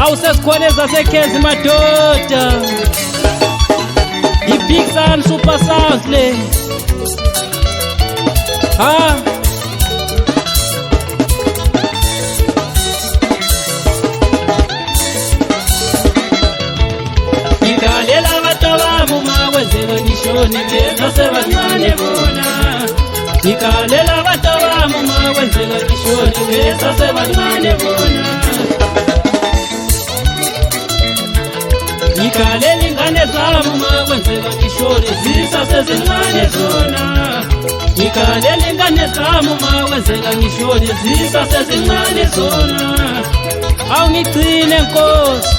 awusezikhona ezasekhezi madoda. I-Big Sun Super Sound le. Ngikalela abatwabami makwenzeka ngishone leza sebancane bona. Ngikalela abatwabami makwenzeka ngishone leza sebancane bona. Ngikalela ingane zami makwenzeka ngishone zisasezincane zona. Ngikalela ingane zami makwenzeka ngishone zisasezincane zona. Awungigcine Nkosi